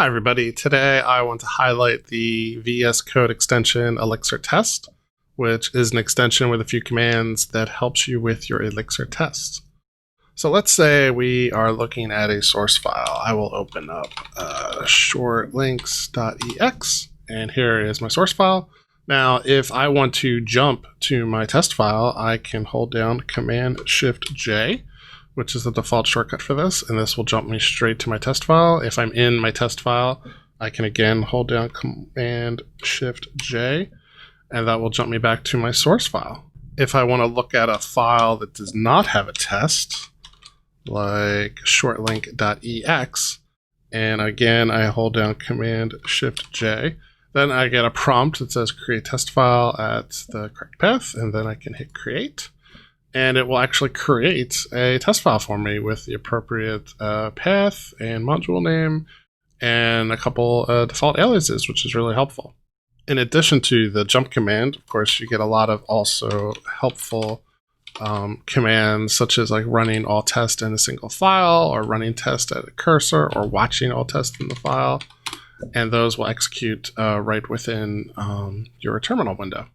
Hi everybody, today I want to highlight the VS Code extension Elixir test, which is an extension with a few commands that helps you with your Elixir tests. So let's say we are looking at a source file. I will open up shortlinks.ex, and here is my source file. Now, if I want to jump to my test file, I can hold down Command-Shift-J, which is the default shortcut for this, and this will jump me straight to my test file. If I'm in my test file, I can again hold down Command-Shift-J, and that will jump me back to my source file. If I want to look at a file that does not have a test, like shortlink.ex, and again I hold down Command-Shift-J, then I get a prompt that says create test file at the correct path, and then I can hit create. And it will actually create a test file for me with the appropriate path and module name and a couple default aliases, which is really helpful. In addition to the jump command, of course, you get a lot of also helpful commands, such as like running all tests in a single file, or running test at a cursor, or watching all tests in the file. And those will execute right within your terminal window.